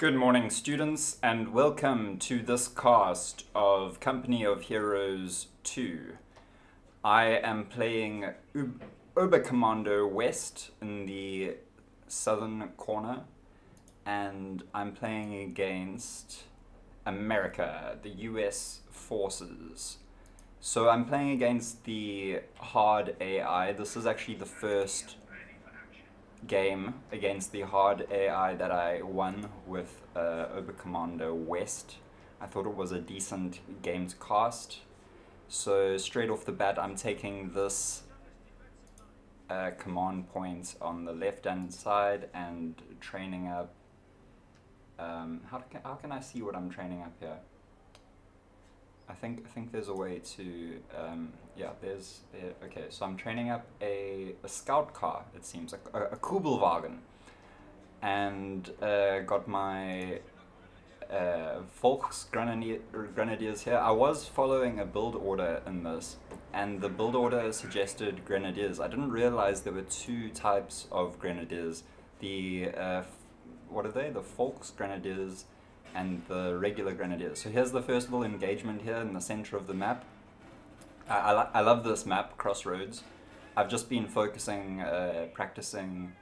Good morning, students, and welcome to this cast of Company of Heroes 2. I am playing Oberkommando West in the southern corner, and I'm playing against America, the US forces. So I'm playing against the hard AI. This is actually the first game against the hard AI that I won with Oberkommando West. I thought it was a decent game to cast. So straight off the bat, I'm taking this command point on the left hand side and training up. How can I see what I'm training up here? I think there's a way to yeah, okay, so I'm training up a scout car, it seems, a Kubelwagen, and got my Volksgrenadiers here. I was following a build order in this, and the build order suggested grenadiers. I didn't realize there were two types of grenadiers. The what are they? The Volksgrenadiers and the regular grenadiers. So here's the first little engagement here in the center of the map. I love this map, Crossroads. I've just been focusing, practicing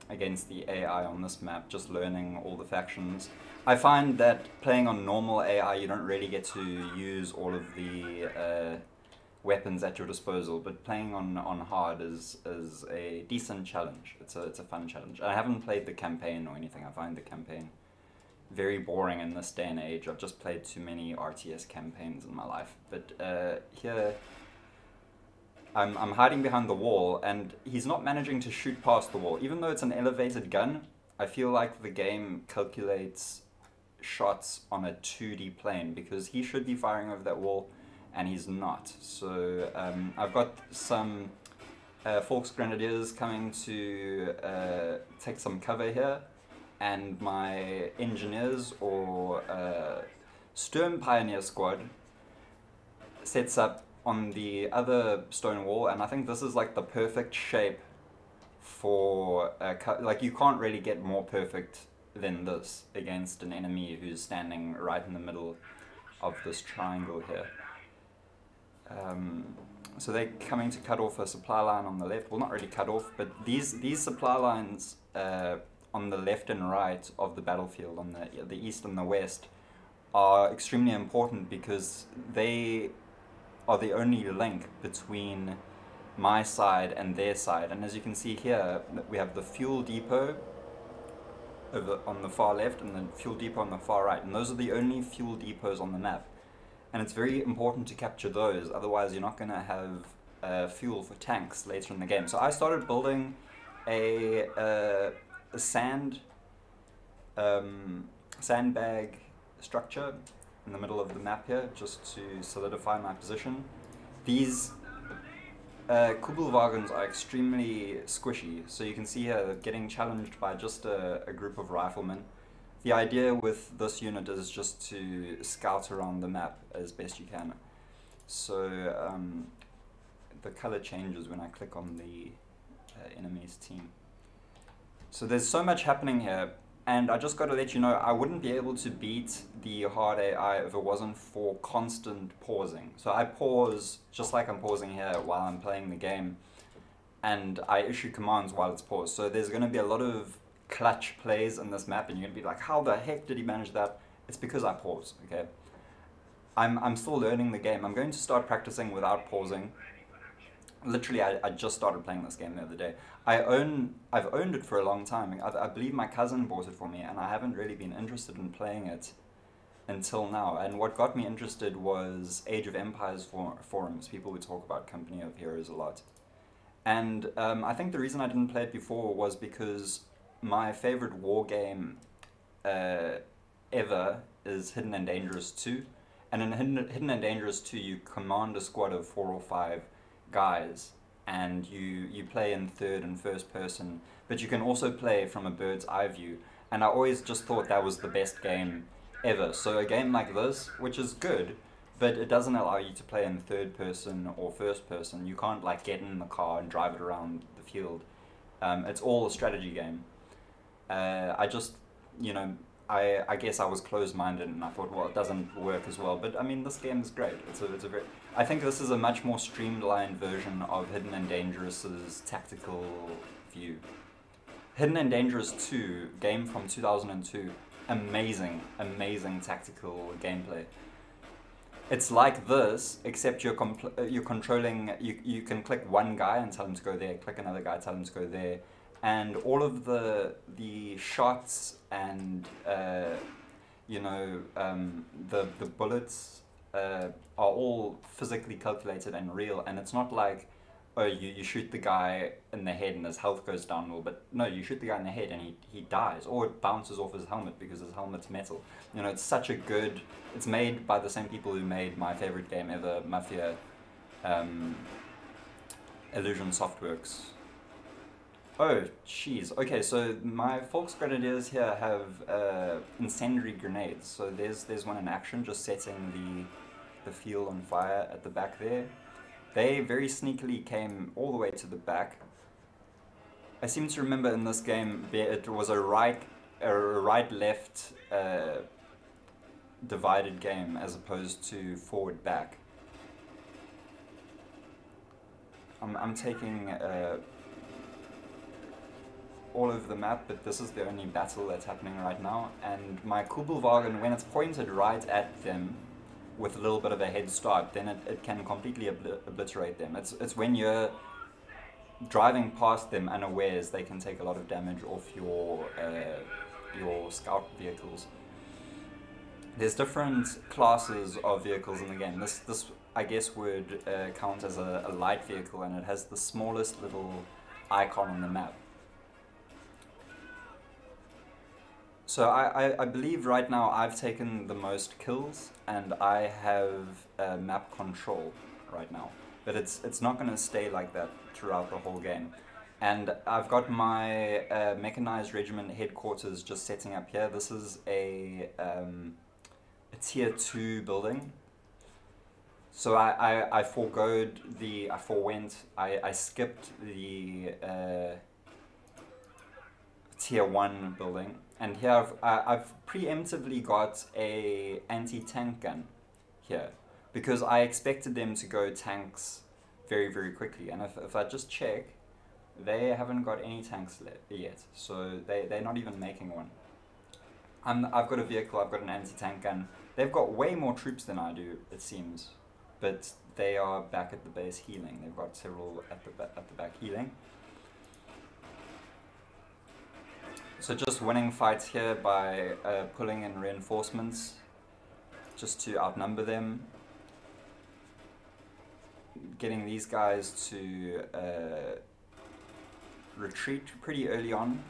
against the AI on this map, just learning all the factions. I find that playing on normal AI, you don't really get to use all of the weapons at your disposal, but playing on hard is a decent challenge. It's a fun challenge. I haven't played the campaign or anything. I find the campaign very boring in this day and age. I've just played too many RTS campaigns in my life. But here, I'm hiding behind the wall, and he's not managing to shoot past the wall. Even though it's an elevated gun, I feel like the game calculates shots on a 2D plane, because he should be firing over that wall, and he's not. So I've got some Volksgrenadiers coming to take some cover here, and my engineers, or Sturm Pioneer Squad, sets up on the other stone wall, and I think this is like the perfect shape for like, you can't really get more perfect than this against an enemy who's standing right in the middle of this triangle here. So they're coming to cut off a supply line on the left. Well, not really cut off, but these supply lines on the left and right of the battlefield, on the east and the west, are extremely important, because they are the only link between my side and their side. And as you can see here, we have the fuel depot over on the far left and the fuel depot on the far right, and those are the only fuel depots on the map. And it's very important to capture those, otherwise you're not going to have fuel for tanks later in the game. So I started building a sandbag structure in the middle of the map here, just to solidify my position. These Kubelwagens are extremely squishy, so you can see here they're getting challenged by just a group of riflemen. The idea with this unit is just to scout around the map as best you can. So the color changes when I click on the enemy's team. So there's so much happening here, and I just got to let you know, I wouldn't be able to beat the hard AI if it wasn't for constant pausing. So I pause, just like I'm pausing here while I'm playing the game, and I issue commands while it's paused. So there's going to be a lot of clutch plays in this map, and you're going to be like, how the heck did he manage that? It's because I pause, okay? I'm still learning the game. I'm going to start practicing without pausing. Literally, I just started playing this game the other day. I've owned it for a long time. I believe my cousin bought it for me, and I haven't really been interested in playing it until now. And what got me interested was Age of Empires forums. People would talk about Company of Heroes a lot. And I think the reason I didn't play it before was because my favorite war game ever is Hidden and Dangerous 2. And in Hidden and Dangerous 2, you command a squad of 4 or 5 guys, and you play in third and first person, but you can also play from a bird's eye view, and I always just thought that was the best game ever. So a game like this, which is good, but it doesn't allow you to play in third person or first person. You can't like get in the car and drive it around the field. It's all a strategy game. I just you know, I guess I was closed-minded and I thought, well, it doesn't work as well. But I mean, this game is great. It's a very, I think this is a much more streamlined version of Hidden and Dangerous's tactical view. Hidden and Dangerous 2, game from 2002, amazing, amazing tactical gameplay. It's like this, except you're controlling. You can click one guy and tell him to go there. Click another guy, tell him to go there, and all of the shots and the bullets are all physically calculated and real. And it's not like, oh, you shoot the guy in the head and his health goes down, but no, you shoot the guy in the head and he dies, or it bounces off his helmet because his helmet's metal. You know, it's such a good. It's made by the same people who made my favorite game ever, Mafia, Illusion Softworks. Oh, jeez. Okay, so my Volksgrenadiers here have incendiary grenades. So there's one in action, just setting the field on fire at the back there. They very sneakily came all the way to the back. I seem to remember in this game it was a right-left divided game as opposed to forward-back. I'm taking all over the map, but this is the only battle that's happening right now. And my Kubelwagen, when it's pointed right at them, with a little bit of a head start, then it can completely obliterate them. It's when you're driving past them unawares, they can take a lot of damage off your scout vehicles. There's different classes of vehicles in the game. This I guess would count as a light vehicle, and it has the smallest little icon on the map. So I believe right now I've taken the most kills and I have map control right now. But it's not going to stay like that throughout the whole game. And I've got my mechanized regiment headquarters just setting up here. This is a tier 2 building. So I skipped the tier 1 building. And here I've preemptively got a anti-tank gun here because I expected them to go tanks very, very quickly. And if I just check, they haven't got any tanks yet. So they're not even making one. I've got a vehicle, I've got an anti-tank gun. They've got way more troops than I do, it seems. But they are back at the base healing. They've got several at the back healing. So just winning fights here by pulling in reinforcements just to outnumber them. Getting these guys to retreat pretty early on.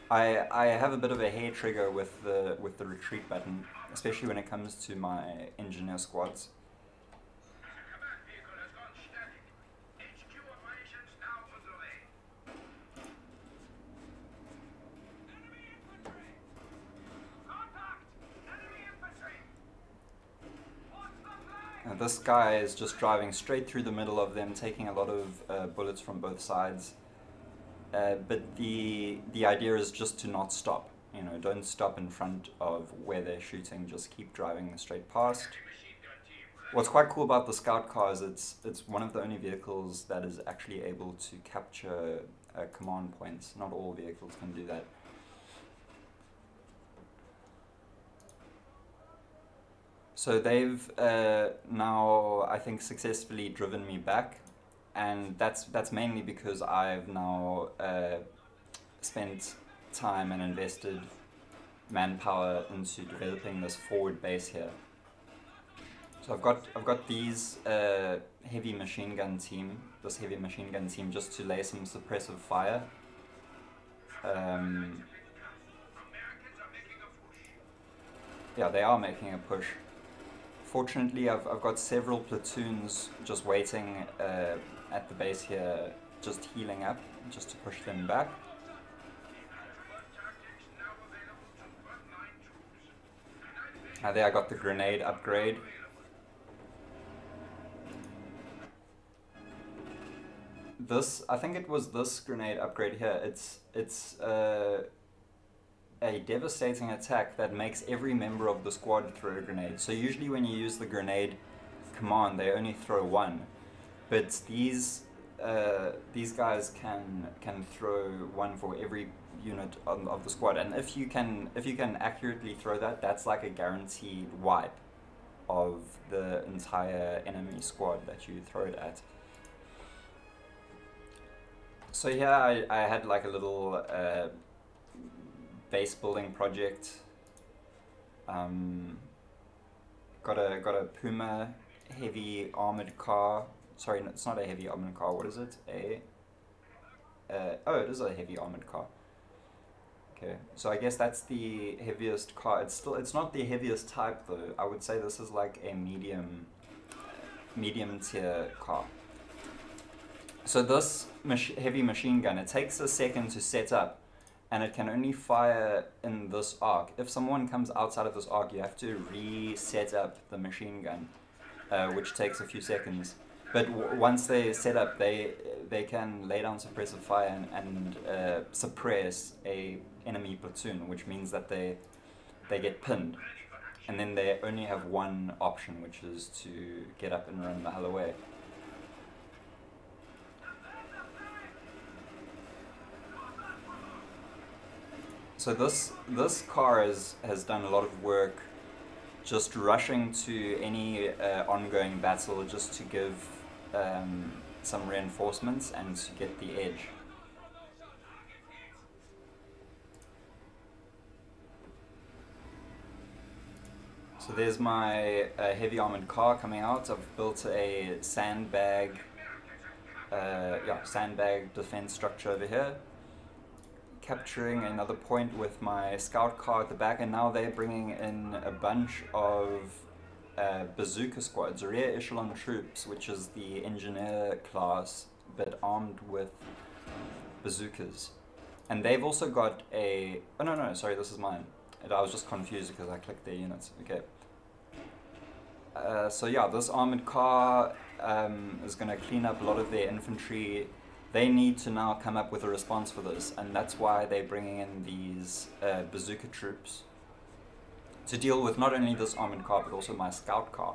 I have a bit of a hair trigger with the retreat button, especially when it comes to my engineer squads. This guy is just driving straight through the middle of them, taking a lot of bullets from both sides. But the idea is just to not stop. You know, don't stop in front of where they're shooting. Just keep driving straight past. What's quite cool about the scout car is it's one of the only vehicles that is actually able to capture command points. Not all vehicles can do that. So they've now, I think, successfully driven me back, and that's mainly because I've now spent time and invested manpower into developing this forward base here. So I've got these heavy machine gun team, just to lay some suppressive fire. Yeah, they are making a push. Fortunately, I've got several platoons just waiting at the base here, just healing up, just to push them back. There I got the grenade upgrade. I think it was this grenade upgrade here. It's a devastating attack that makes every member of the squad throw a grenade. So usually when you use the grenade command, they only throw one, but these guys can throw one for every unit of the squad, and if you can accurately throw that, that's like a guaranteed wipe of the entire enemy squad that you throw it at. So yeah, I had like a little base building project. Got a Puma heavy armored car. Sorry, it's not a heavy armored car. What is it? Oh, it is a heavy armored car. Okay, so I guess that's the heaviest car. It's not the heaviest type though. I would say this is like a medium tier car. So this heavy machine gun, it takes a second to set up, and it can only fire in this arc. If someone comes outside of this arc, you have to reset up the machine gun, which takes a few seconds. But once they set up, they can lay down suppressive fire and suppress a enemy platoon, which means that they get pinned, and then they only have one option, which is to get up and run the hell away. So this car has done a lot of work just rushing to any ongoing battle just to give some reinforcements and to get the edge. So there's my heavy armored car coming out. I've built a sandbag defense structure over here, capturing another point with my scout car at the back, and now they're bringing in a bunch of bazooka squads, rear echelon troops, which is the engineer class but armed with bazookas. And they've also got a... oh no, sorry, this is mine. I was just confused because I clicked their units. Okay. So yeah, this armored car is going to clean up a lot of their infantry. They need to now come up with a response for this, and that's why they're bringing in these bazooka troops to deal with not only this armored car but also my scout car.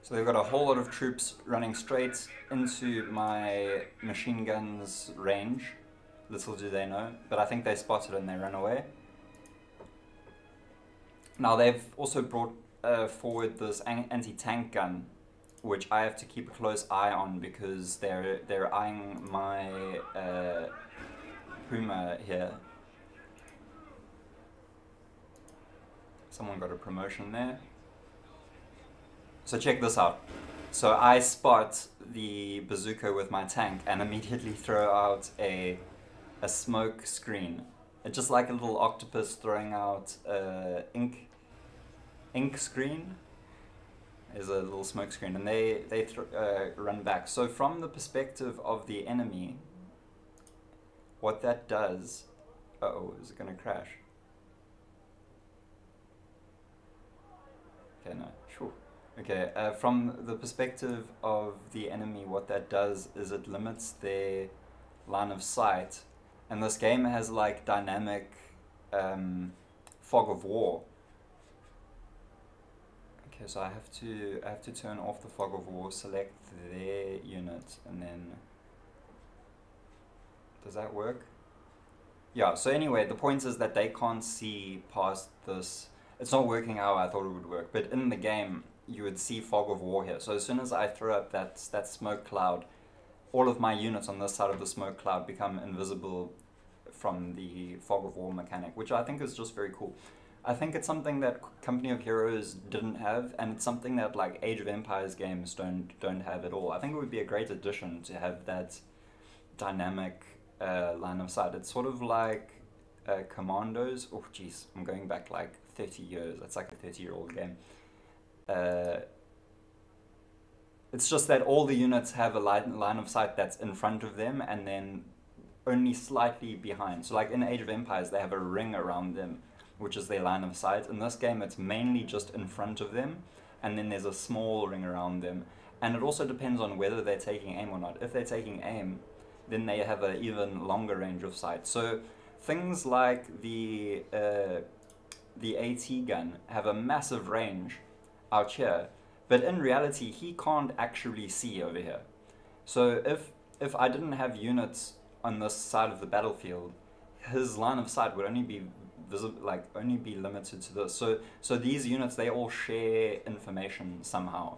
So they've got a whole lot of troops running straight into my machine gun's range. Little do they know, but I think they spotted and they ran away. Now they've also brought forward this anti-tank gun, which I have to keep a close eye on because they're eyeing my Puma here. Someone got a promotion there. So check this out. So I spot the bazooka with my tank and immediately throw out a smoke screen. It's just like a little octopus throwing out ink screen. Is a little smoke screen, and they run back. So from the perspective of the enemy, what that does... uh-oh, is it going to crash? Okay, no, sure. Okay, from the perspective of the enemy, what that does is it limits their line of sight, and this game has like dynamic fog of war. Okay, so I have to turn off the fog of war, select their unit, and then does that work? Yeah. So anyway, the point is that they can't see past this. It's not working how I thought it would work, but in the game you would see fog of war here. So as soon as I throw up that smoke cloud, all of my units on this side of the smoke cloud become invisible from the fog of war mechanic, which I think is just very cool. I think it's something that Company of Heroes didn't have, and it's something that like Age of Empires games don't have at all. I think it would be a great addition to have that dynamic line of sight. It's sort of like Commandos. Oh jeez, I'm going back like 30 years. That's like a 30-year-old game. It's just that all the units have a line of sight that's in front of them and then only slightly behind. So like in Age of Empires, they have a ring around them, which is their line of sight. In this game, it's mainly just in front of them, and then there's a small ring around them. And it also depends on whether they're taking aim or not. If they're taking aim, then they have an even longer range of sight. So things like the AT gun have a massive range out here, but in reality, he can't actually see over here. So if I didn't have units on this side of the battlefield, his line of sight would only be visible, like only be limited to this. So these units, they all share information somehow.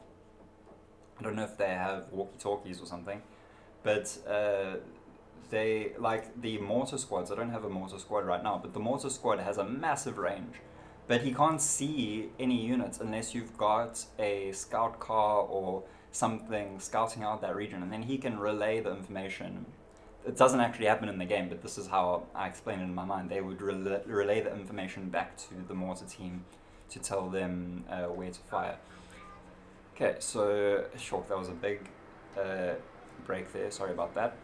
I don't know if they have walkie-talkies or something, but they, like the mortar squads, I don't have a mortar squad right now, but the mortar squad has a massive range, but he can't see any units unless you've got a scout car or something scouting out that region, and then he can relay the information. It doesn't actually happen in the game, but this is how I explain it in my mind. They would relay the information back to the mortar team to tell them where to fire. Okay, so Shawk, that was a big break there, sorry about that.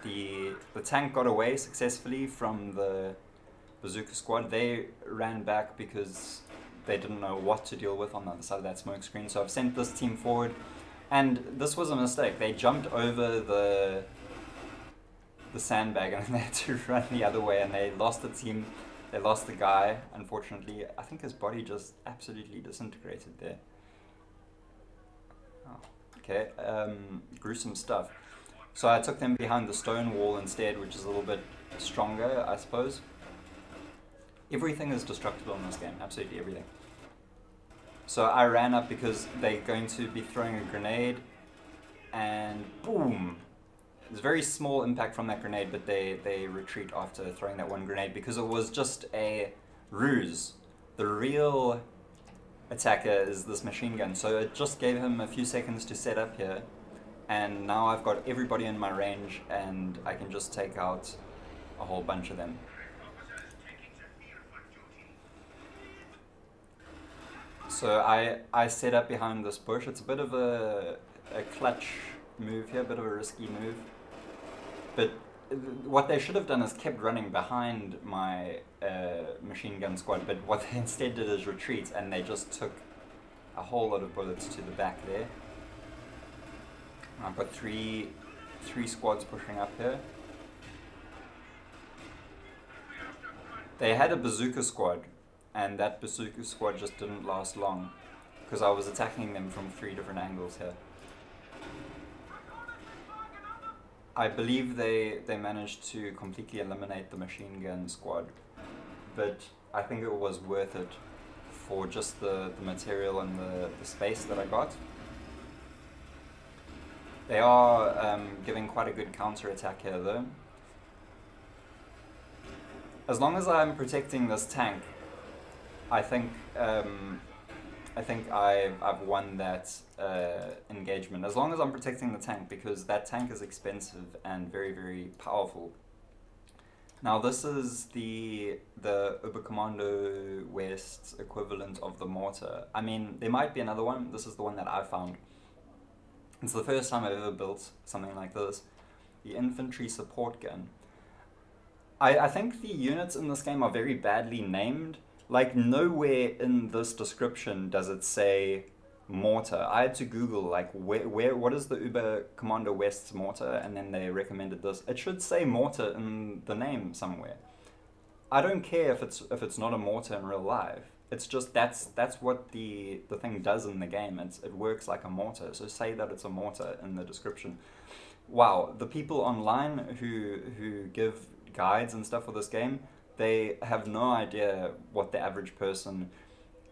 The tank got away successfully from the bazooka squad. They ran back because they didn't know what to deal with on the other side of that smoke screen. So I've sent this team forward, and this was a mistake. They jumped over the sandbag and they had to run the other way, and they lost the team. They lost the guy, unfortunately. I think his body just absolutely disintegrated there. Oh, okay, gruesome stuff. So I took them behind the stone wall instead, which is a little bit stronger, I suppose. Everything is destructible in this game, absolutely everything. So I ran up because they're going to be throwing a grenade, and boom! There's very small impact from that grenade, but they retreat after throwing that one grenade because it was just a ruse. The real attacker is this machine gun, so it just gave him a few seconds to set up here, and now I've got everybody in my range and I can just take out a whole bunch of them. So I set up behind this bush. It's a bit of a clutch move here, a bit of a risky move, but what they should have done is kept running behind my machine gun squad, but what they instead did is retreat, and they just took a whole lot of bullets to the back there. I've got three squads pushing up here. They had a bazooka squad, and that bazooka squad just didn't last long because I was attacking them from 3 different angles here. I believe they managed to completely eliminate the machine gun squad, but I think it was worth it for just the material and the space that I got. They are giving quite a good counter-attack here though. As long as I'm protecting this tank, I think I've won that engagement. As long as I'm protecting the tank, because that tank is expensive and very, very powerful. Now this is the Oberkommando West equivalent of the mortar. I mean, there might be another one. This is the one that I found. It's the first time I've ever built something like this. The infantry support gun. I think the units in this game are very badly named. Like, nowhere in this description does it say mortar. I had to Google, like, what is the Oberkommando West's mortar, and then they recommended this. It should say mortar in the name somewhere. I don't care if it's not a mortar in real life. It's just that's what the thing does in the game. It works like a mortar. So say that it's a mortar in the description. Wow, the people online who give guides and stuff for this game, they have no idea what the average person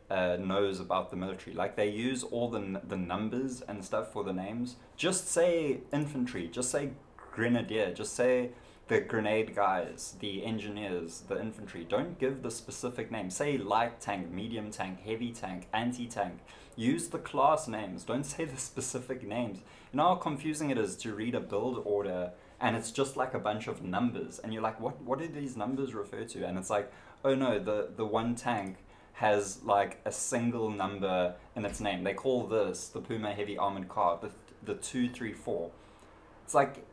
knows about the military. Like, they use all the numbers and stuff for the names. Just say infantry, just say grenadier, just say the grenade guys, the engineers, the infantry. Don't give the specific name. Say light tank, medium tank, heavy tank, anti-tank. Use the class names. Don't say the specific names. You know how confusing it is to read a build order and it's just like a bunch of numbers, and you're like, what do these numbers refer to? And it's like, oh no, the one tank has like a single number in its name. They call this the Puma Heavy Armored Car, the 234. It's like,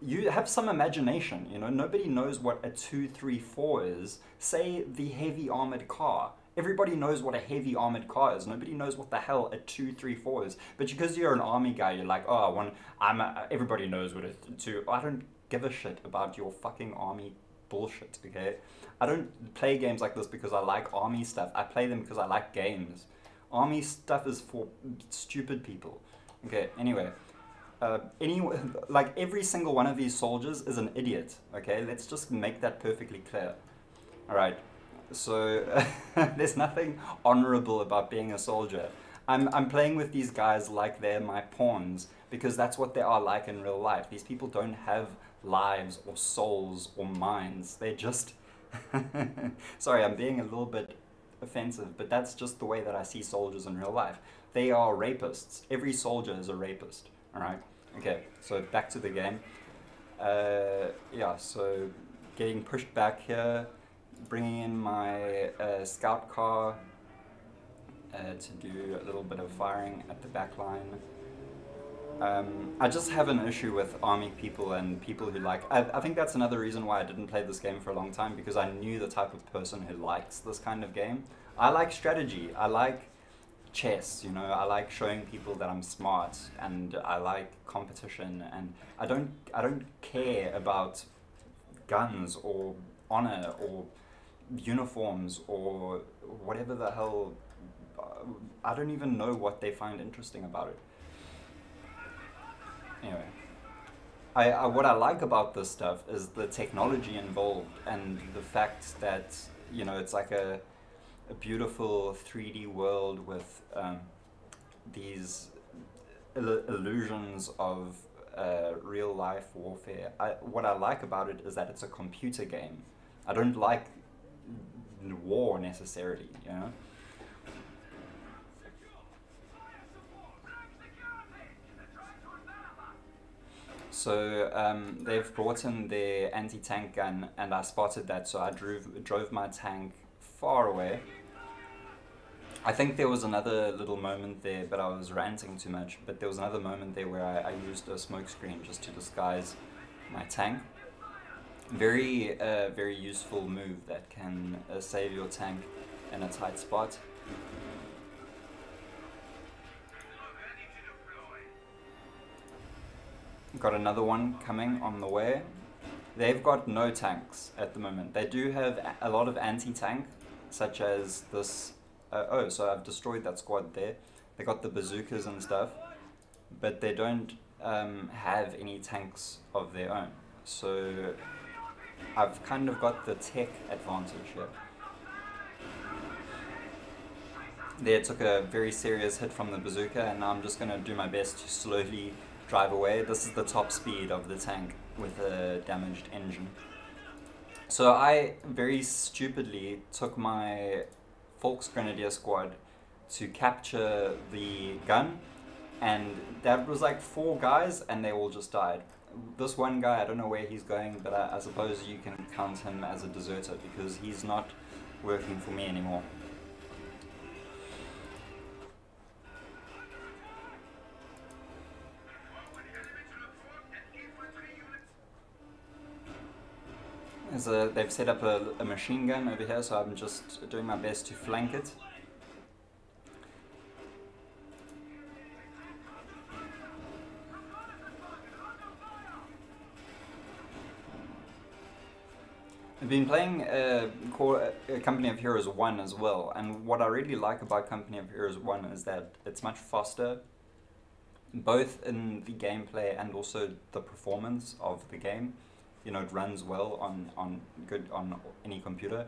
you have some imagination, you know. Nobody knows what a 234 is. Say the heavy armored car. Everybody knows what a heavy armored car is. Nobody knows what the hell a 234 is. But because you're an army guy, you're like, oh, everybody knows what a two. I don't give a shit about your fucking army bullshit. Okay, I don't play games like this because I like army stuff. I play them because I like games. Army stuff is for stupid people. Okay. Anyway. Like every single one of these soldiers is an idiot. Okay, let's just make that perfectly clear. All right. So there's nothing honorable about being a soldier. I'm playing with these guys like they're my pawns because that's what they are like in real life. These people don't have lives or souls or minds. They're just. Sorry, I'm being a little bit offensive, but that's just the way that I see soldiers in real life. They are rapists. Every soldier is a rapist. All right. Okay. So back to the game. Yeah. So getting pushed back here, bringing in my scout car to do a little bit of firing at the back line. I just have an issue with army people and people who like. I think that's another reason why I didn't play this game for a long time, because I knew the type of person who likes this kind of game. I like strategy. I like chess, you know. I like showing people that I'm smart, and I like competition, and I don't care about guns or honor or uniforms or whatever the hell. I don't even know what they find interesting about it. Anyway, what I like about this stuff is the technology involved and the fact that, you know, it's like a beautiful 3D world with these illusions of real life warfare. What I like about it is that it's a computer game. I don't like war necessarily, you know. So they've brought in their anti-tank gun, and I spotted that, so I drove my tank far away. I think there was another little moment there, but I was ranting too much, but there was another moment there where I used a smoke screen just to disguise my tank. Very, very useful move that can save your tank in a tight spot. Got another one coming on the way. They've got no tanks at the moment. They do have a lot of anti-tank, such as this. Oh, so I've destroyed that squad there. They got the bazookas and stuff, but they don't have any tanks of their own. So I've kind of got the tech advantage here. There, took a very serious hit from the bazooka, and now I'm just going to do my best to slowly drive away. This is the top speed of the tank with a damaged engine. So I very stupidly took my Volksgrenadier squad to capture the gun, and that was like 4 guys, and they all just died. This one guy, I don't know where he's going, but I suppose you can count him as a deserter because he's not working for me anymore. They've set up a machine gun over here, so I'm just doing my best to flank it. I've been playing Company of Heroes 1 as well, and what I really like about Company of Heroes 1 is that it's much faster, both in the gameplay and also the performance of the game. You know, it runs well on any computer.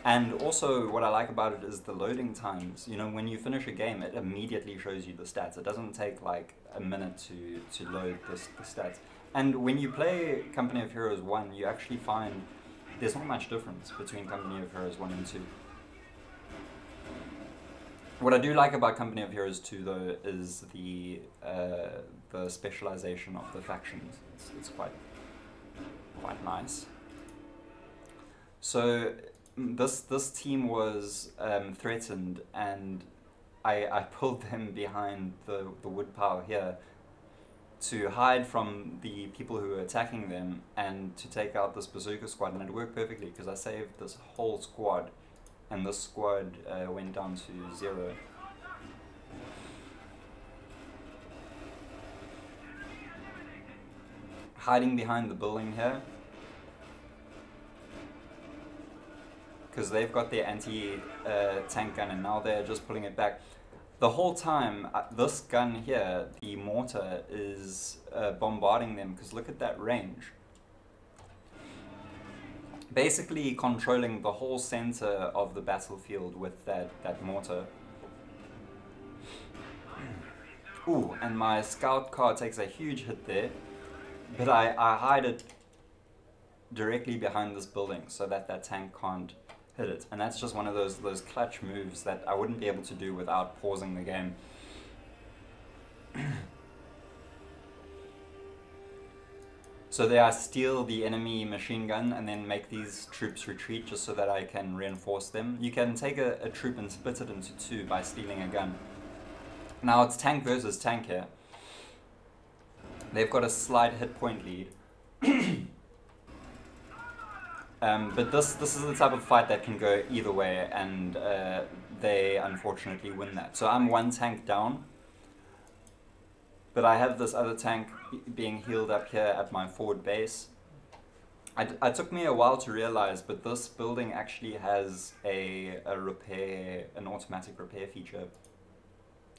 And also what I like about it is the loading times. You know, when you finish a game, it immediately shows you the stats. It doesn't take like a minute to load the stats. And when you play Company of Heroes 1, you actually find there's not much difference between Company of Heroes 1 and 2. What I do like about Company of Heroes 2 though is the specialization of the factions. It's quite nice. So this team was threatened, and I pulled them behind the wood pile here to hide from the people who were attacking them and to take out this Berserker squad, and it worked perfectly because I saved this whole squad, and this squad went down to 0. Hiding behind the building here, because they've got their anti-tank gun and now they're just pulling it back. The whole time, this gun here, the mortar, is bombarding them, because look at that range. Basically controlling the whole center of the battlefield with that mortar. Ooh, and my scout car takes a huge hit there, but I hide it directly behind this building so that that tank can't hit it, and that's just one of those clutch moves that I wouldn't be able to do without pausing the game. So there I steal the enemy machine gun and then make these troops retreat just so that I can reinforce them. You can take a troop and split it into 2 by stealing a gun. Now it's tank versus tank here. They've got a slight hit point lead. But this is the type of fight that can go either way, and they unfortunately win that. So I'm 1 tank down, but I have this other tank being healed up here at my forward base. It took me a while to realize, but this building actually has an automatic repair feature,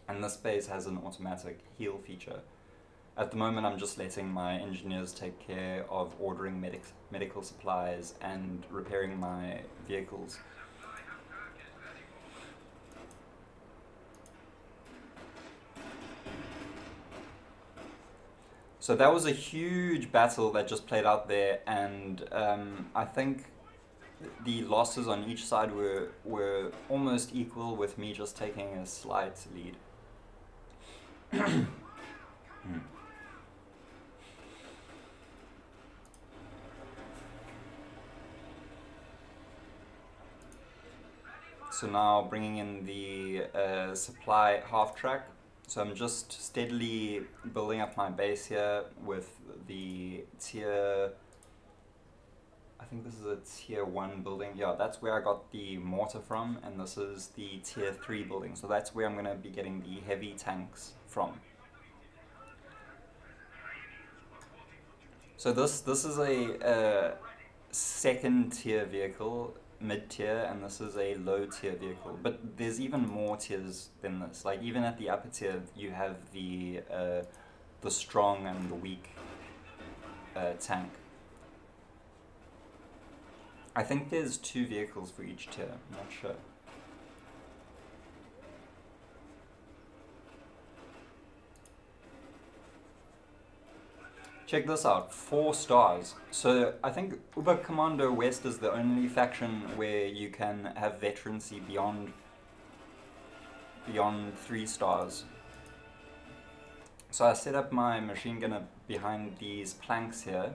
and this base has an automatic heal feature. At the moment, I'm just letting my engineers take care of ordering medical supplies and repairing my vehicles. So that was a huge battle that just played out there, and I think the losses on each side were almost equal, with me just taking a slight lead. So now bringing in the supply half-track. So I'm just steadily building up my base here with the tier... I think this is a tier 1 building. Yeah, that's where I got the mortar from, and this is the tier 3 building. So that's where I'm going to be getting the heavy tanks from. So this is a second tier vehicle, mid-tier, and this is a low-tier vehicle. But there's even more tiers than this. Like, even at the upper tier, you have the strong and the weak tank. I think there's 2 vehicles for each tier, I'm not sure. Check this out, 4 stars. So I think Oberkommando West is the only faction where you can have veterancy beyond 3 stars. So I set up my machine gunner behind these planks here.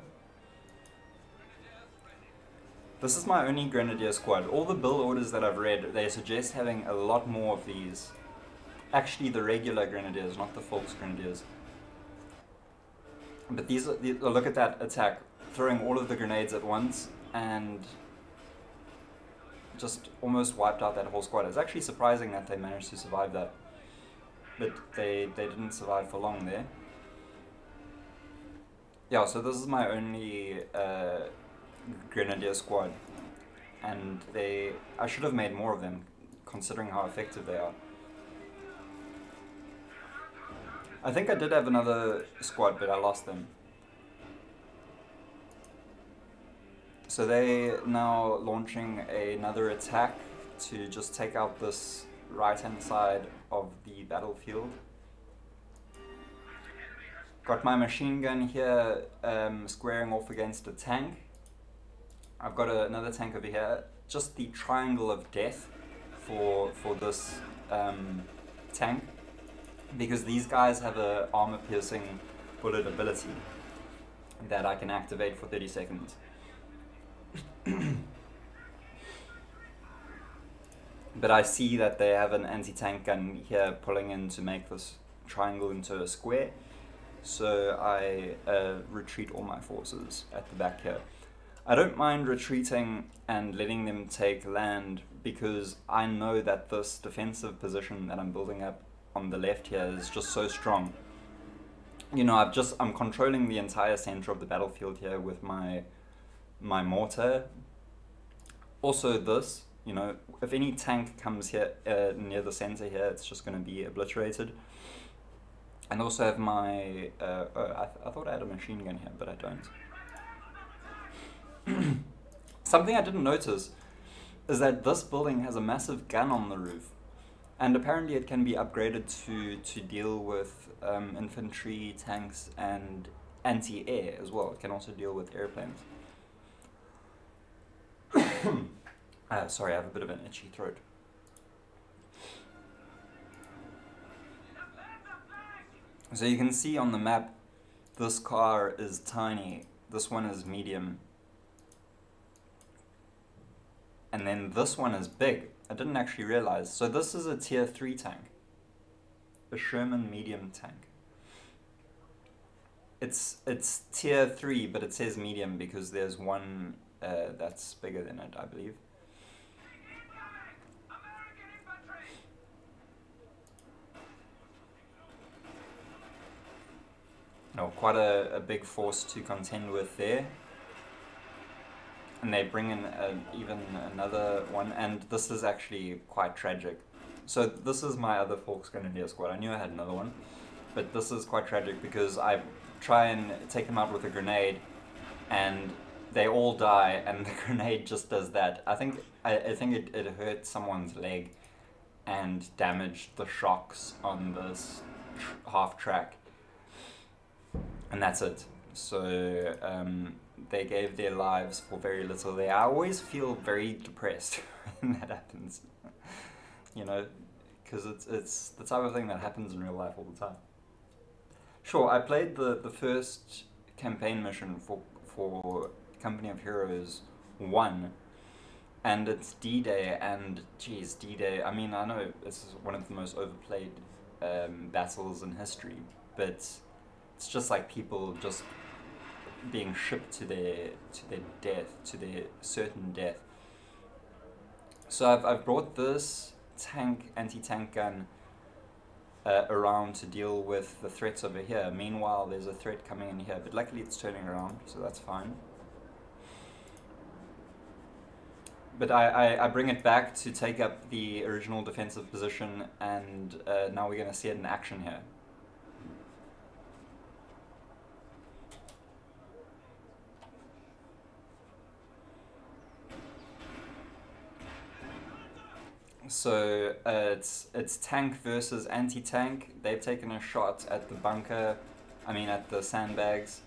This is my only Grenadier squad. All the build orders that I've read, they suggest having a lot more of these. Actually the regular Grenadiers, not the Volksgrenadiers. But these look at that attack, throwing all of the grenades at once and just almost wiped out that whole squad. It's actually surprising that they managed to survive that. But they didn't survive for long there. Yeah, so this is my only Grenadier squad. And I should have made more of them, considering how effective they are. I think I did have another squad, but I lost them. So they now launching another attack to just take out this right-hand side of the battlefield. Got my machine gun here squaring off against a tank. I've got another tank over here. Just the triangle of death for this tank. Because these guys have a armor-piercing bullet ability that I can activate for 30 seconds. But I see that they have an anti-tank gun here pulling in to make this triangle into a square. so I retreat all my forces at the back here. I don't mind retreating and letting them take land because I know that this defensive position that I'm building up on the left here is just so strong. You know, I'm controlling the entire center of the battlefield here with my mortar. Also this, you know, if any tank comes here near the center here, it's just going to be obliterated. And also have my, I thought I had a machine gun here, but I don't. Something I didn't notice is that this building has a massive gun on the roof. And apparently it can be upgraded to deal with infantry, tanks, and anti-air as well. It can also deal with airplanes. Sorry, I have a bit of an itchy throat. So you can see on the map, this car is tiny, this one is medium, and then this one is big. I didn't actually realize. So this is a tier 3 tank, a Sherman medium tank. It's tier 3, but it says medium because there's one that's bigger than it, I believe. Oh, quite a big force to contend with there. And they bring in even another one, and this is actually quite tragic. So this is my other Volksgrenadier squad. I knew I had another one, but this is quite tragic because I try and take them out with a grenade, and they all die, and the grenade just does that. I think it hurt someone's leg and damaged the shocks on this half track, and that's it. So they gave their lives for very little there. I always feel very depressed when that happens, you know, because it's the type of thing that happens in real life all the time. Sure, I played the first campaign mission for Company of Heroes 1, and it's D-Day, and geez, D-Day, I mean, I know it's one of the most overplayed battles in history, but it's just like people just being shipped to their death, to their certain death. So I've brought this anti-tank gun around to deal with the threats over here. Meanwhile, there's a threat coming in here, but luckily it's turning around, so that's fine. But I bring it back to take up the original defensive position, and now we're going to see it in action here. So it's tank versus anti-tank. They've taken a shot at the bunker, at the sandbags.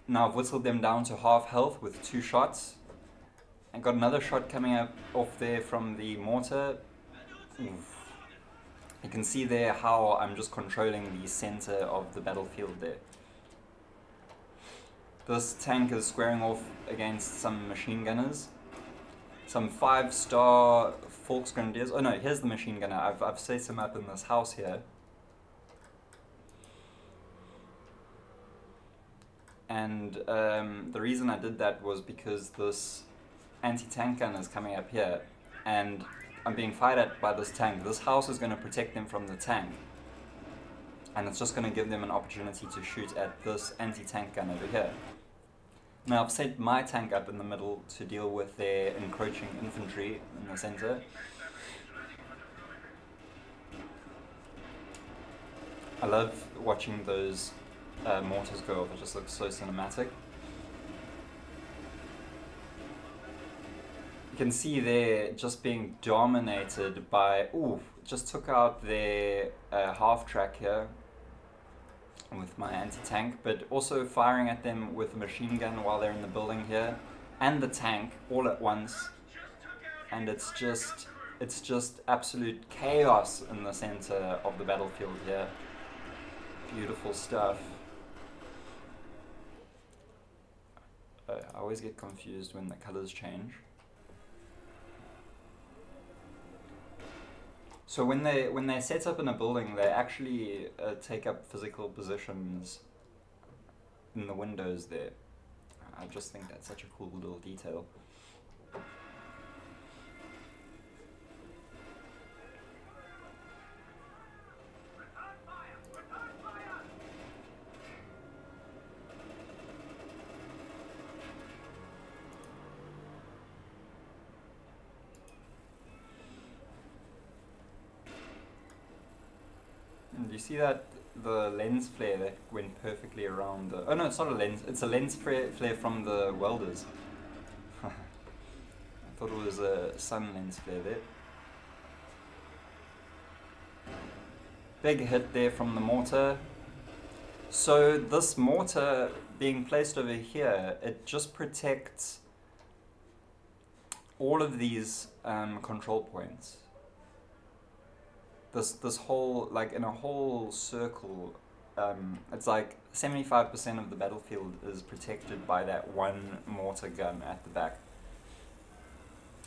Now I've whittled them down to half health with 2 shots. And got another shot coming up off there from the mortar. Oof. You can see there how I'm just controlling the center of the battlefield there. This tank is squaring off against some machine gunners. Some 5-star Volksgrenadiers. Oh no, here's the machine gunner. I've set him up in this house here. And the reason I did that was because this anti-tank gun is coming up here, and I'm being fired at by this tank. This house is going to protect them from the tank, and it's just going to give them an opportunity to shoot at this anti-tank gun over here. Now I've set my tank up in the middle to deal with their encroaching infantry in the center. I love watching those mortars go off. It just looks so cinematic. You can see they're just being dominated by... Ooh, just took out their half track here with my anti-tank, but also firing at them with a machine gun while they're in the building here, and the tank all at once, and it's just absolute chaos in the center of the battlefield here. Beautiful stuff. I always get confused when the colors change. So when they set up in a building, they actually take up physical positions in the windows there. I just think that's such a cool little detail. And you see that the lens flare that went perfectly around the... Oh no, it's not a lens. It's a lens flare from the welders. I thought it was a sun lens flare there. Big hit there from the mortar. So this mortar being placed over here, it just protects all of these control points. This whole, like in a whole circle, it's like 75% of the battlefield is protected by that one mortar gun at the back.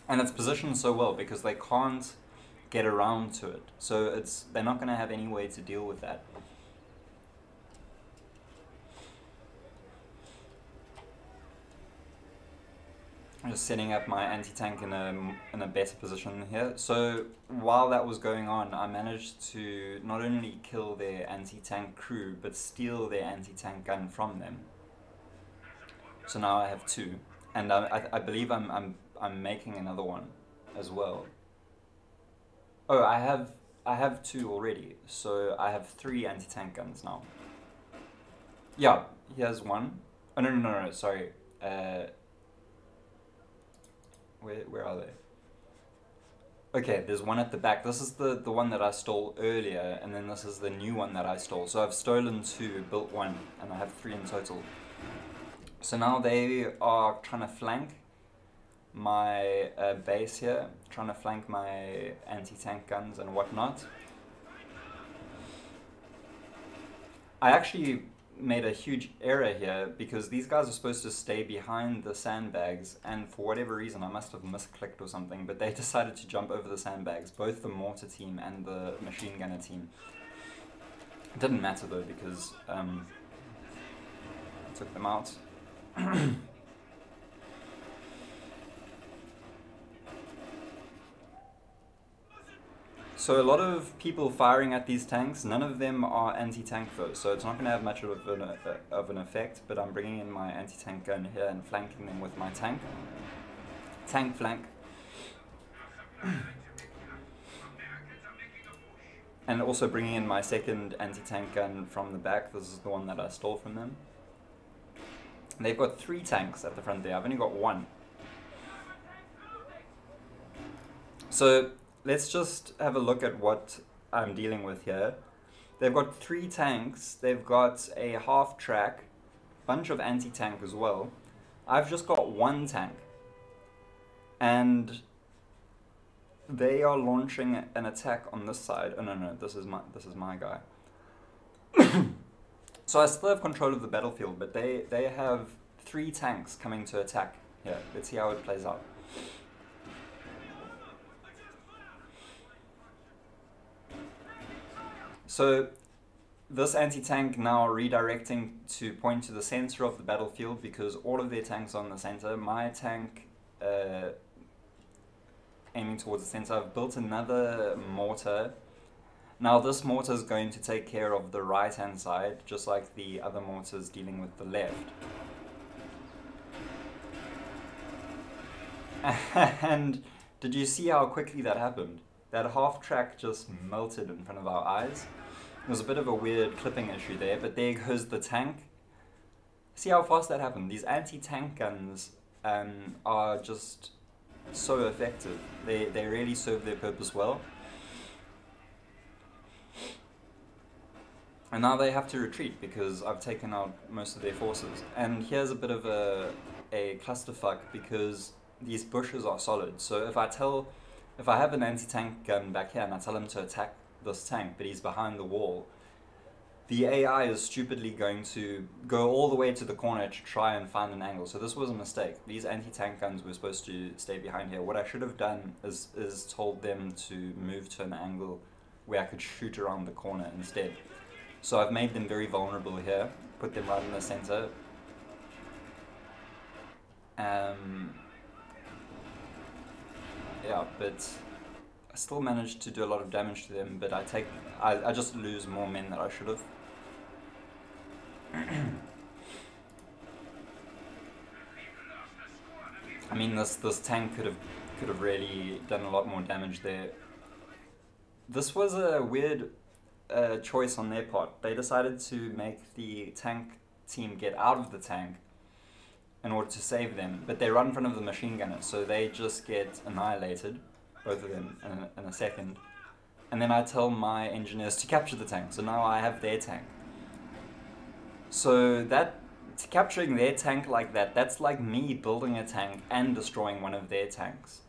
And it's positioned so well because they can't get around to it. So they're not going to have any way to deal with that. I'm just setting up my anti-tank in a better position here. So while that was going on, I managed to not only kill their anti-tank crew, but steal their anti-tank gun from them. So now I have two, and I believe I'm making another one as well. Oh, I have two already, so I have 3 anti-tank guns now. Yeah, here's one. Oh no, sorry. Where are they? Okay, there's one at the back. This is the one that I stole earlier, and then this is the new one that I stole. So I've stolen 2, built 1, and I have 3 in total. So now they are trying to flank my base here, trying to flank my anti-tank guns and whatnot. I actually made a huge error here because these guys are supposed to stay behind the sandbags, and for whatever reason I must have misclicked or something, but they decided to jump over the sandbags, both the mortar team and the machine gunner team. It didn't matter though because I took them out. So a lot of people firing at these tanks, none of them are anti-tank though, so it's not going to have much of an effect, but I'm bringing in my anti-tank gun here and flanking them with my tank. Tank flank. And also bringing in my second anti-tank gun from the back. This is the one that I stole from them. And they've got 3 tanks at the front there, I've only got 1. So let's just have a look at what I'm dealing with here. They've got 3 tanks, they've got a half-track, bunch of anti-tank as well. I've just got 1 tank. And they are launching an attack on this side. Oh no, this is my guy. So I still have control of the battlefield, but they have 3 tanks coming to attack here. Let's see how it plays out. So this anti-tank now redirecting to point to the center of the battlefield because all of their tanks are in the center. My tank aiming towards the center. I've built another mortar. Now this mortar is going to take care of the right hand side, just like the other mortars dealing with the left. And did you see how quickly that happened? That half track just melted in front of our eyes. There was a bit of a weird clipping issue there, but there goes the tank. See how fast that happened? These anti-tank guns are just so effective. They really serve their purpose well. And now they have to retreat because I've taken out most of their forces. And here's a bit of a clusterfuck because these bushes are solid. So if I have an anti-tank gun back here and I tell him to attack this tank, but he's behind the wall, the AI is stupidly going to go all the way to the corner to try and find an angle. So this was a mistake. These anti-tank guns were supposed to stay behind here. What I should have done is told them to move to an angle where I could shoot around the corner instead. So I've made them very vulnerable here, put them right in the center. Yeah, but I still managed to do a lot of damage to them, but I just lose more men than I should have. I mean, this tank could have really done a lot more damage there. This was a weird choice on their part. They decided to make the tank team get out of the tank in order to save them, but they run in front of the machine gunners, so they just get annihilated, both of them, in a second. And then I tell my engineers to capture the tank, so now I have their tank. So capturing their tank like that, that's like me building a tank and destroying one of their tanks.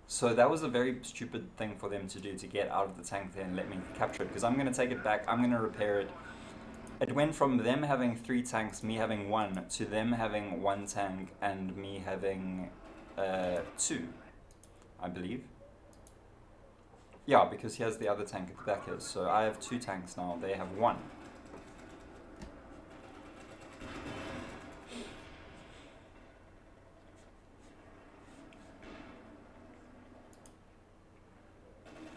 So that was a very stupid thing for them to do, to get out of the tank there and let me capture it, because I'm going to take it back, I'm going to repair it. It went from them having 3 tanks, me having 1, to them having 1 tank and me having 2, I believe. Yeah, because he has the other tank at the back here, so I have 2 tanks now, they have 1.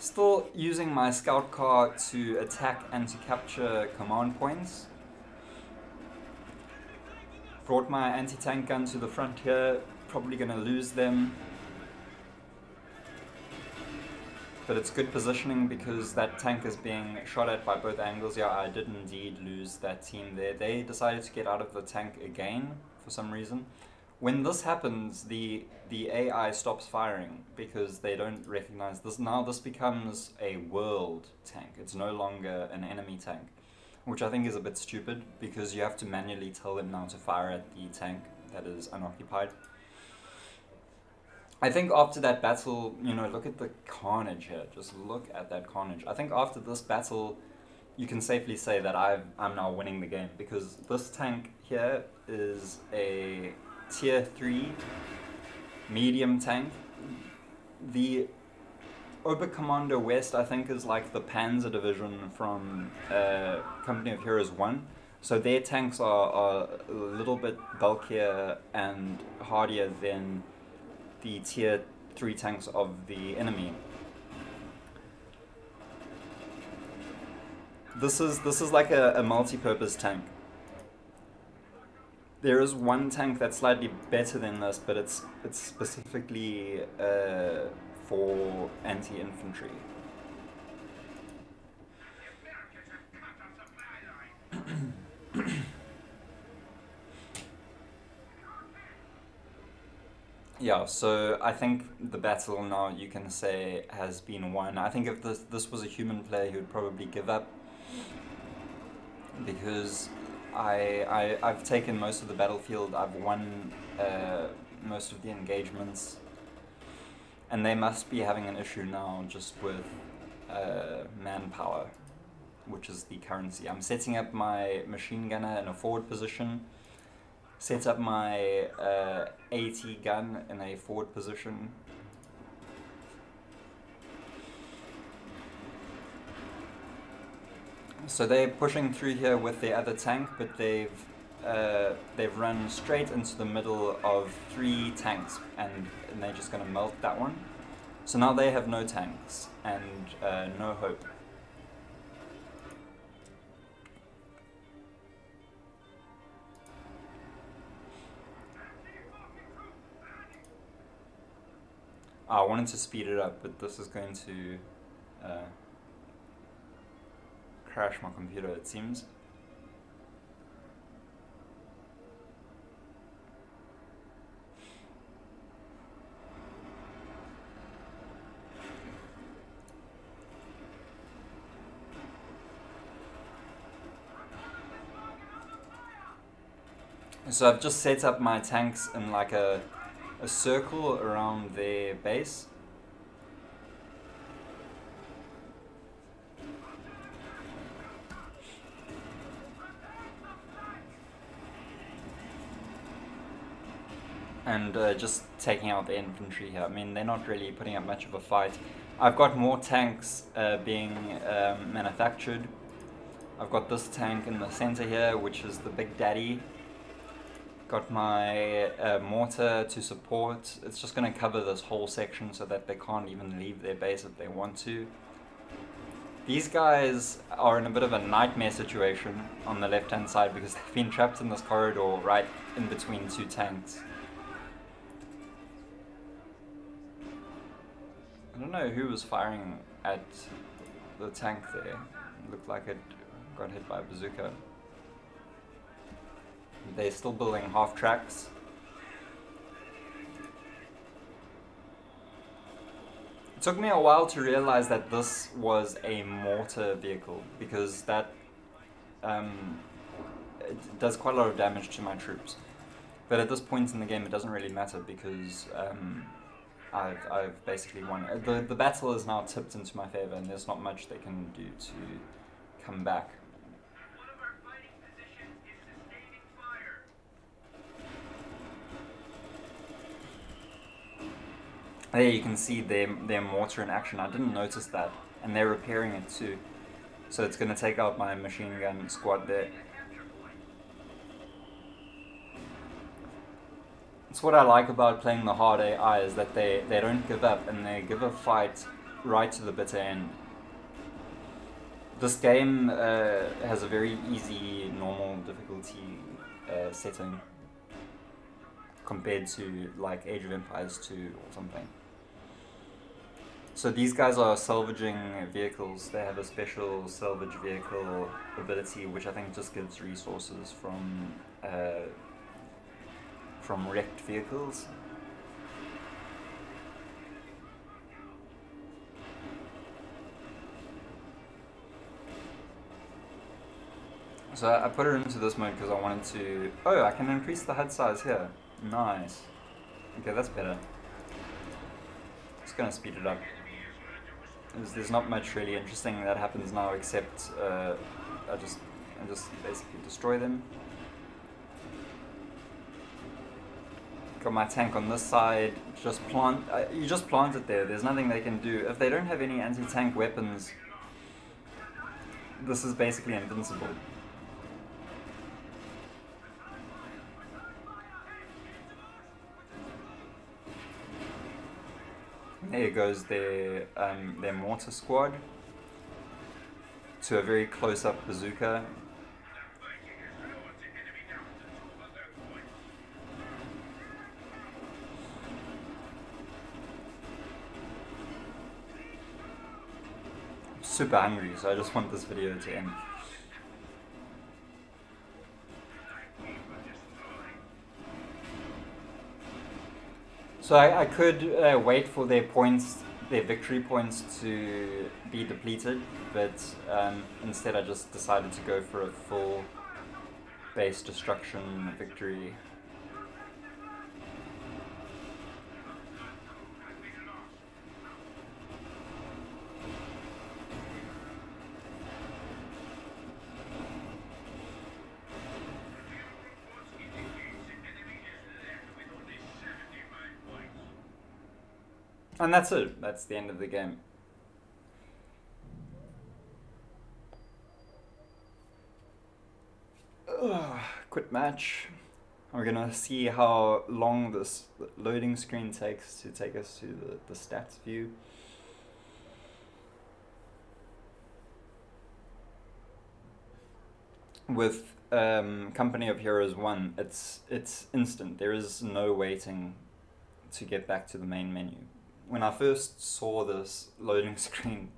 Still using my scout car to attack and to capture command points. Brought my anti-tank gun to the front here, probably gonna lose them. But it's good positioning because that tank is being shot at by both angles. Yeah, I did indeed lose that team there. They decided to get out of the tank again for some reason. When this happens, the AI stops firing because they don't recognize this. Now this becomes a world tank. It's no longer an enemy tank, which I think is a bit stupid because you have to manually tell them now to fire at the tank that is unoccupied. I think after that battle, you know, look at the carnage here. Just look at that carnage. I think after this battle, you can safely say that I'm now winning the game because this tank here is a Tier 3 medium tank. The Oberkommando West, I think, is like the Panzer division from Company of Heroes 1. So their tanks are a little bit bulkier and hardier than the Tier 3 tanks of the enemy. This is like a multi-purpose tank. There is one tank that's slightly better than this, but it's specifically for anti-infantry. Yeah, so I think the battle now, you can say, has been won. I think if this was a human player, he would probably give up because I've taken most of the battlefield, I've won most of the engagements, and they must be having an issue now just with manpower, which is the currency. I'm setting up my machine gunner in a forward position, set up my AT gun in a forward position. So they're pushing through here with their other tank, but they've run straight into the middle of 3 tanks, and they're just going to melt that one. So now they have no tanks and no hope. I wanted to speed it up, but this is going to crash my computer, it seems. So I've just set up my tanks in like a circle around their base. and just taking out the infantry here. I mean, they're not really putting up much of a fight. I've got more tanks being manufactured. I've got this tank in the center here, which is the Big Daddy. Got my mortar to support. It's just going to cover this whole section so that they can't even leave their base if they want to. These guys are in a bit of a nightmare situation on the left-hand side because they've been trapped in this corridor right in between two tanks. I don't know who was firing at the tank there. It looked like it got hit by a bazooka. They're still building half tracks. It took me a while to realize that this was a mortar vehicle because that it does quite a lot of damage to my troops. But at this point in the game it doesn't really matter because I've basically won. The battle is now tipped into my favor and there's not much they can do to come back. There you can see their mortar in action. I didn't notice that, and they're repairing it too. So it's going to take out my machine gun squad there. It's what I like about playing the hard AI is that they don't give up and they give a fight right to the bitter end. This game has a very easy, normal difficulty setting compared to like Age of Empires 2 or something. So these guys are salvaging vehicles. They have a special salvage vehicle ability which I think just gives resources from wrecked vehicles. So I put it into this mode because I wanted to... Oh, I can increase the HUD size here. Nice. Okay, that's better. Just gonna speed it up. There's not much really interesting that happens now except I just basically destroy them. Got my tank on this side. Just plant. You just plant it there. There's nothing they can do. If they don't have any anti-tank weapons, this is basically invincible. There goes their mortar squad to a very close-up bazooka. I'm super hungry, so I just want this video to end. So I could wait for their victory points to be depleted, but instead I just decided to go for a full base destruction victory. And that's it. That's the end of the game. Quit match. We're gonna see how long this loading screen takes to take us to the stats view. With Company of Heroes 1, it's instant. There is no waiting to get back to the main menu. When I first saw this loading screen,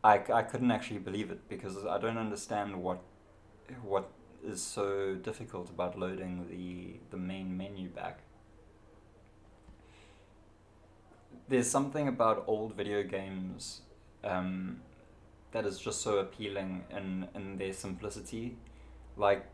I couldn't actually believe it because I don't understand what is so difficult about loading the main menu back. There's something about old video games that is just so appealing in their simplicity. Like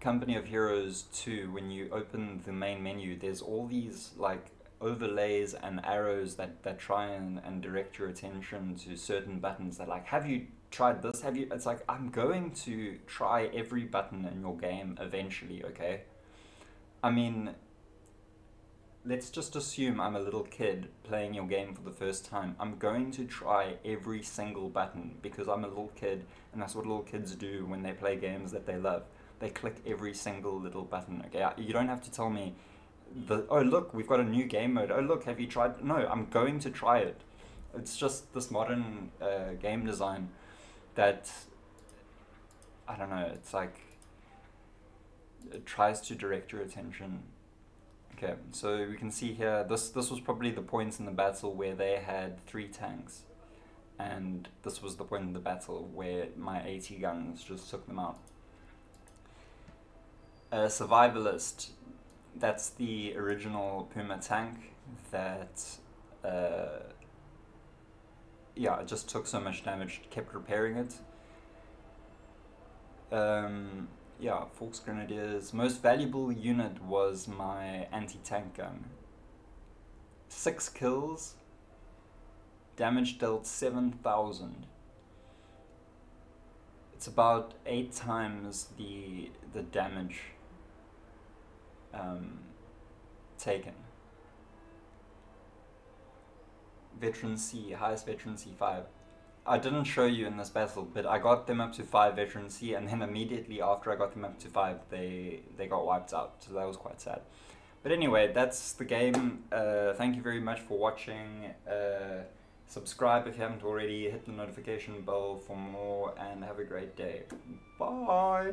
Company of Heroes 2, when you open the main menu, there's all these like overlays and arrows that try and direct your attention to certain buttons that like, have you tried this? Have you? It's like, I'm going to try every button in your game eventually, okay? I mean, let's just assume I'm a little kid playing your game for the first time. I'm going to try every single button because I'm a little kid, and that's what little kids do when they play games that they love. They click every single little button. Okay, you don't have to tell me oh look, we've got a new game mode. Oh look, have you tried? No, I'm going to try it. It's just this modern game design that, I don't know, it's like it tries to direct your attention. Okay, so we can see here, this was probably the point in the battle where they had 3 tanks, and this was the point in the battle where my AT guns just took them out. Survivalist, that's the original Puma tank that, yeah, it just took so much damage, kept repairing it. Yeah, Forks Grenadiers. Most valuable unit was my anti-tank gun. 6 kills, damage dealt 7,000. It's about 8 times the damage taken. Veteran C, highest Veteran C5. I didn't show you in this battle, but I got them up to 5 Veteran C, and then immediately after I got them up to 5, they got wiped out, so that was quite sad. But anyway, that's the game. Thank you very much for watching. Subscribe if you haven't already, hit the notification bell for more, and have a great day. Bye!